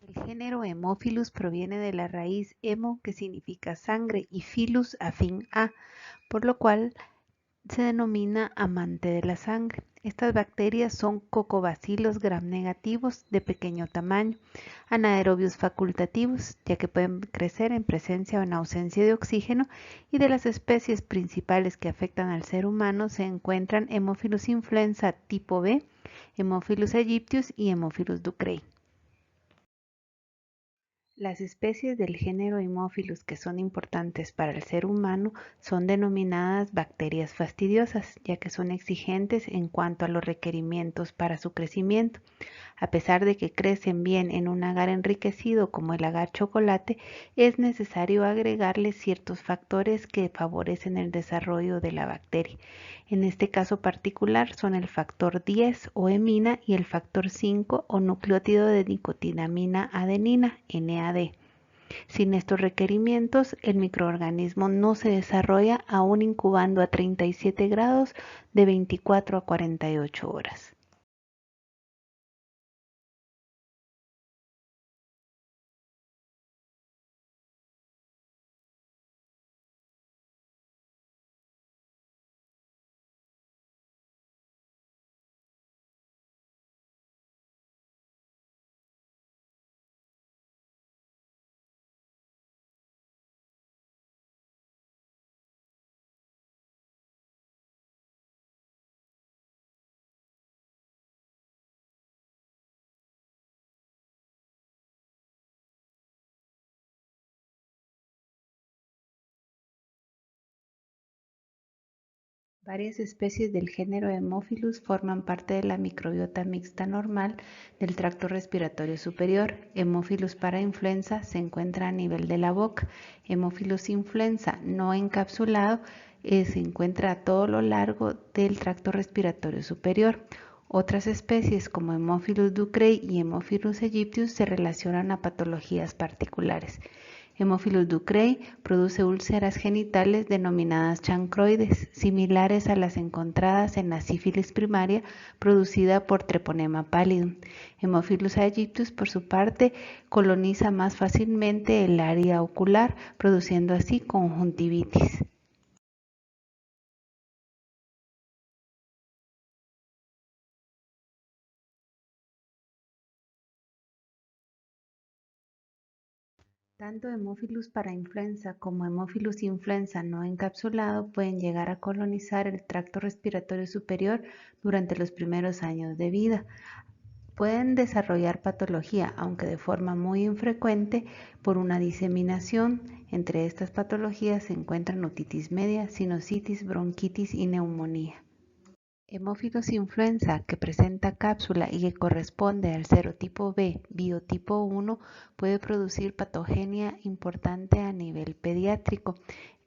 El género Haemophilus proviene de la raíz hemo, que significa sangre, y philus afín a, por lo cual se denomina amante de la sangre. Estas bacterias son cocobacilos gram negativos de pequeño tamaño, anaerobios facultativos, ya que pueden crecer en presencia o en ausencia de oxígeno, y de las especies principales que afectan al ser humano se encuentran Haemophilus influenza tipo B, Haemophilus aegyptius y Haemophilus ducreyi. Las especies del género Haemophilus que son importantes para el ser humano son denominadas bacterias fastidiosas, ya que son exigentes en cuanto a los requerimientos para su crecimiento. A pesar de que crecen bien en un agar enriquecido como el agar chocolate, es necesario agregarles ciertos factores que favorecen el desarrollo de la bacteria. En este caso particular son el factor 10 o hemina y el factor 5 o nucleótido de nicotinamina adenina, NAD. Sin estos requerimientos, el microorganismo no se desarrolla aún incubando a 37 grados de 24 a 48 horas. Varias especies del género Haemophilus forman parte de la microbiota mixta normal del tracto respiratorio superior. Haemophilus parainfluenza se encuentra a nivel de la boca. Haemophilus influenza no encapsulado se encuentra a todo lo largo del tracto respiratorio superior. Otras especies como Haemophilus ducreyi y Haemophilus aegyptius se relacionan a patologías particulares. Haemophilus ducreyi produce úlceras genitales denominadas chancroides, similares a las encontradas en la sífilis primaria producida por Treponema pallidum. Haemophilus aegyptius, por su parte, coloniza más fácilmente el área ocular, produciendo así conjuntivitis. Tanto Haemophilus parainfluenza como Haemophilus influenza no encapsulado pueden llegar a colonizar el tracto respiratorio superior durante los primeros años de vida. Pueden desarrollar patología, aunque de forma muy infrecuente, por una diseminación. Entre estas patologías se encuentran otitis media, sinusitis, bronquitis y neumonía. Haemophilus influenza, que presenta cápsula y que corresponde al serotipo B, biotipo 1, puede producir patogenia importante a nivel pediátrico.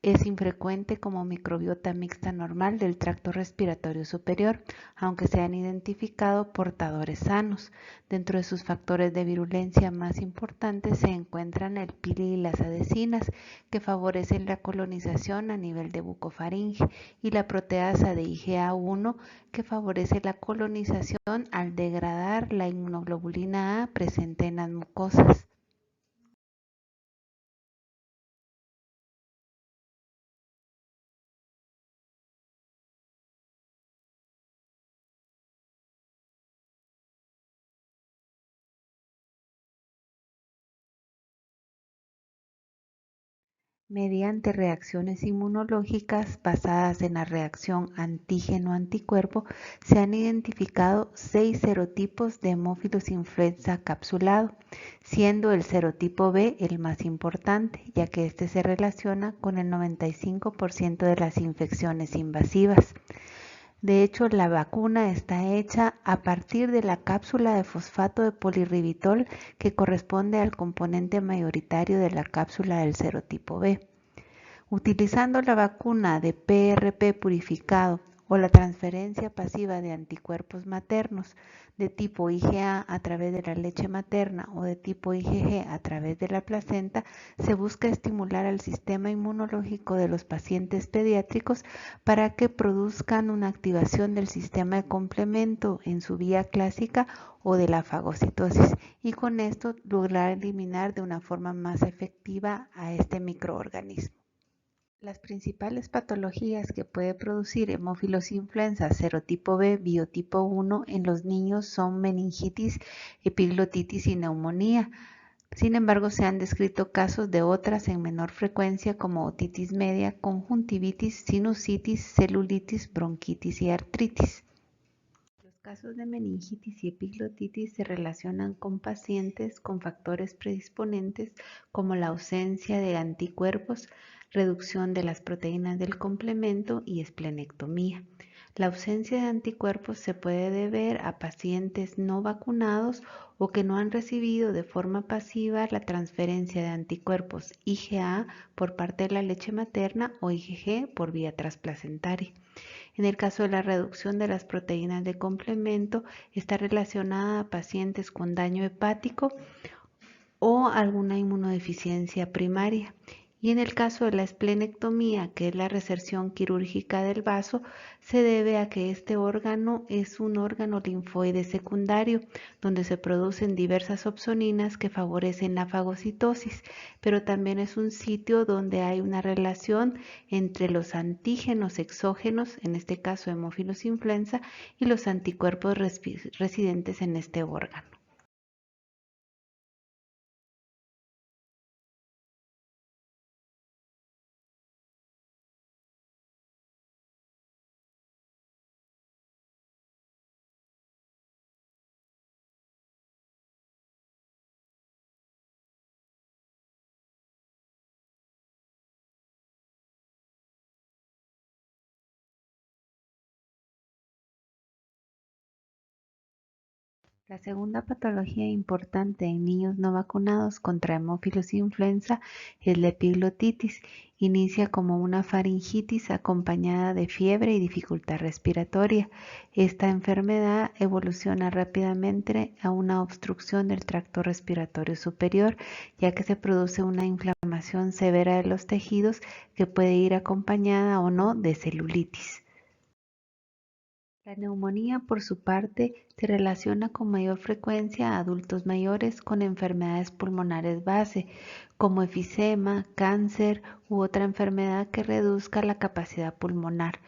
Es infrecuente como microbiota mixta normal del tracto respiratorio superior, aunque se han identificado portadores sanos. Dentro de sus factores de virulencia más importantes se encuentran el pili y las adhesinas, que favorecen la colonización a nivel de bucofaringe, y la proteasa de IgA1, que favorece la colonización al degradar la inmunoglobulina A presente en las mucosas. Mediante reacciones inmunológicas basadas en la reacción antígeno-anticuerpo, se han identificado 6 serotipos de Haemophilus influenza capsulado, siendo el serotipo B el más importante, ya que este se relaciona con el 95% de las infecciones invasivas. De hecho, la vacuna está hecha a partir de la cápsula de fosfato de polirribitol, que corresponde al componente mayoritario de la cápsula del serotipo B. Utilizando la vacuna de PRP purificado o la transferencia pasiva de anticuerpos maternos de tipo IgA a través de la leche materna o de tipo IgG a través de la placenta, se busca estimular al sistema inmunológico de los pacientes pediátricos para que produzcan una activación del sistema de complemento en su vía clásica o de la fagocitosis, y con esto lograr eliminar de una forma más efectiva a este microorganismo. Las principales patologías que puede producir hemófilos influenza serotipo B biotipo 1 en los niños son meningitis, epiglotitis y neumonía. Sin embargo, se han descrito casos de otras en menor frecuencia como otitis media, conjuntivitis, sinusitis, celulitis, bronquitis y artritis. Los casos de meningitis y epiglotitis se relacionan con pacientes con factores predisponentes como la ausencia de anticuerpos, reducción de las proteínas del complemento y esplenectomía. La ausencia de anticuerpos se puede deber a pacientes no vacunados o que no han recibido de forma pasiva la transferencia de anticuerpos IgA por parte de la leche materna o IgG por vía transplacentaria. En el caso de la reducción de las proteínas de complemento, está relacionada a pacientes con daño hepático o alguna inmunodeficiencia primaria. Y en el caso de la esplenectomía, que es la reserción quirúrgica del vaso, se debe a que este órgano es un órgano linfoide secundario, donde se producen diversas opsoninas que favorecen la fagocitosis, pero también es un sitio donde hay una relación entre los antígenos exógenos, en este caso hemófilos influenza, y los anticuerpos residentes en este órgano. La segunda patología importante en niños no vacunados contra hemófilos influenza es la epiglotitis. Inicia como una faringitis acompañada de fiebre y dificultad respiratoria. Esta enfermedad evoluciona rápidamente a una obstrucción del tracto respiratorio superior, ya que se produce una inflamación severa de los tejidos que puede ir acompañada o no de celulitis. La neumonía, por su parte, se relaciona con mayor frecuencia a adultos mayores con enfermedades pulmonares base, como efisema, cáncer u otra enfermedad que reduzca la capacidad pulmonar.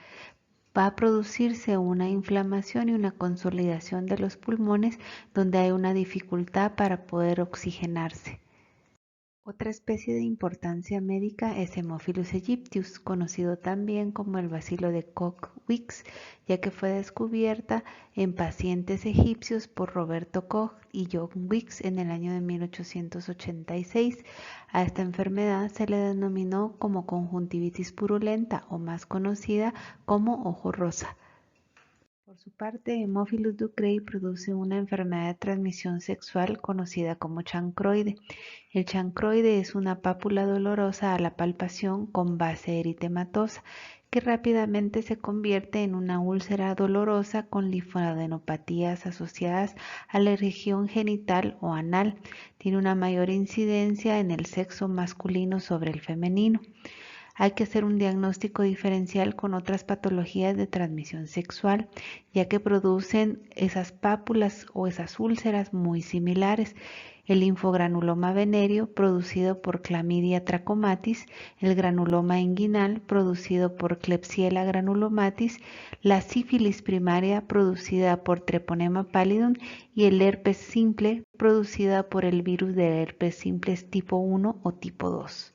Va a producirse una inflamación y una consolidación de los pulmones donde hay una dificultad para poder oxigenarse. Otra especie de importancia médica es Haemophilus aegyptius, conocido también como el bacilo de Koch-Wicks, ya que fue descubierta en pacientes egipcios por Roberto Koch y John Wicks en el año de 1886. A esta enfermedad se le denominó como conjuntivitis purulenta o más conocida como ojo rosa. Por su parte, Haemophilus ducreyi produce una enfermedad de transmisión sexual conocida como chancroide. El chancroide es una pápula dolorosa a la palpación con base eritematosa que rápidamente se convierte en una úlcera dolorosa con linfadenopatías asociadas a la región genital o anal. Tiene una mayor incidencia en el sexo masculino sobre el femenino. Hay que hacer un diagnóstico diferencial con otras patologías de transmisión sexual, ya que producen esas pápulas o esas úlceras muy similares. El linfogranuloma venéreo, producido por Chlamydia trachomatis, el granuloma inguinal, producido por Klebsiella granulomatis, la sífilis primaria, producida por Treponema pallidum, y el herpes simple, producida por el virus del herpes simplex tipo 1 o tipo 2.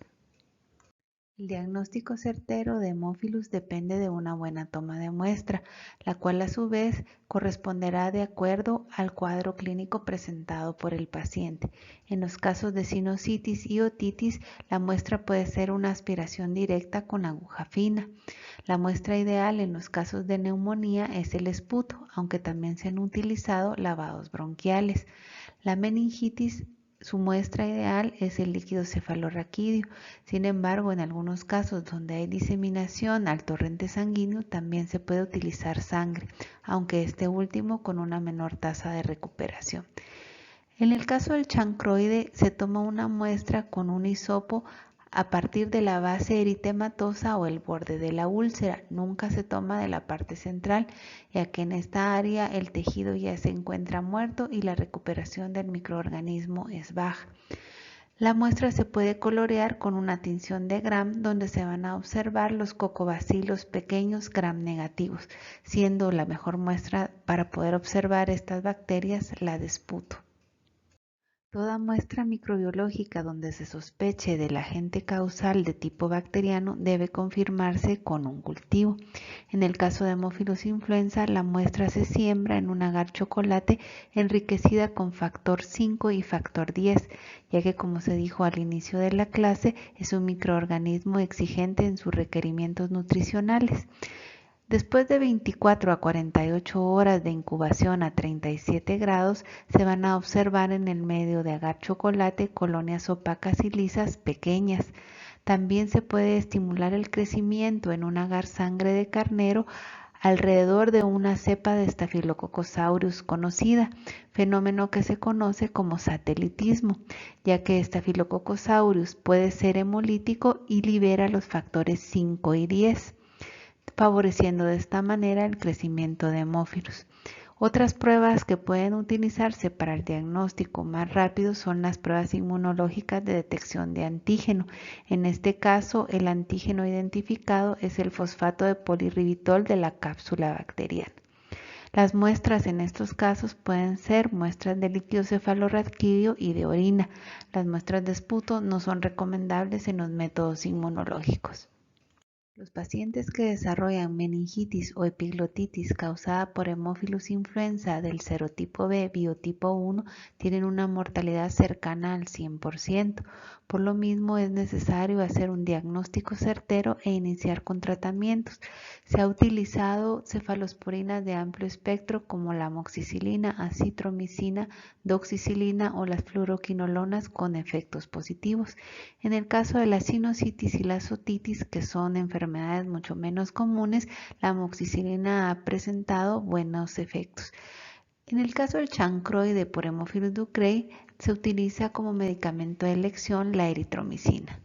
El diagnóstico certero de hemófilos depende de una buena toma de muestra, la cual a su vez corresponderá de acuerdo al cuadro clínico presentado por el paciente. En los casos de sinusitis y otitis, la muestra puede ser una aspiración directa con aguja fina. La muestra ideal en los casos de neumonía es el esputo, aunque también se han utilizado lavados bronquiales. La meningitis Su muestra ideal es el líquido cefalorraquídeo. Sin embargo, en algunos casos donde hay diseminación al torrente sanguíneo, también se puede utilizar sangre, aunque este último con una menor tasa de recuperación. En el caso del chancroide, se toma una muestra con un hisopo a partir de la base eritematosa o el borde de la úlcera. Nunca se toma de la parte central, ya que en esta área el tejido ya se encuentra muerto y la recuperación del microorganismo es baja. La muestra se puede colorear con una tinción de Gram, donde se van a observar los cocobacilos pequeños Gram negativos, siendo la mejor muestra para poder observar estas bacterias la de esputo. Toda muestra microbiológica donde se sospeche del agente causal de tipo bacteriano debe confirmarse con un cultivo. En el caso de Haemophilus influenza, la muestra se siembra en un agar chocolate enriquecida con factor 5 y factor 10, ya que, como se dijo al inicio de la clase, es un microorganismo exigente en sus requerimientos nutricionales. Después de 24 a 48 horas de incubación a 37 grados, se van a observar en el medio de agar chocolate colonias opacas y lisas pequeñas. También se puede estimular el crecimiento en un agar sangre de carnero alrededor de una cepa de Staphylococcus aureus conocida, fenómeno que se conoce como satelitismo, ya que Staphylococcus aureus puede ser hemolítico y libera los factores 5 y 10. Favoreciendo de esta manera el crecimiento de hemófilos. Otras pruebas que pueden utilizarse para el diagnóstico más rápido son las pruebas inmunológicas de detección de antígeno. En este caso, el antígeno identificado es el fosfato de polirribitol de la cápsula bacteriana. Las muestras en estos casos pueden ser muestras de líquido cefalorraquídeo y de orina. Las muestras de esputo no son recomendables en los métodos inmunológicos. Los pacientes que desarrollan meningitis o epiglotitis causada por Haemophilus influenza del serotipo B biotipo 1 tienen una mortalidad cercana al 100%. Por lo mismo es necesario hacer un diagnóstico certero e iniciar con tratamientos. Se ha utilizado cefalosporinas de amplio espectro como la amoxicilina, acitromicina, doxicilina o las fluoroquinolonas con efectos positivos. En el caso de la sinusitis y la otitis, que son enfermedades mucho menos comunes, la amoxicilina ha presentado buenos efectos. En el caso del chancroide por Haemophilus ducreyi, se utiliza como medicamento de elección la eritromicina.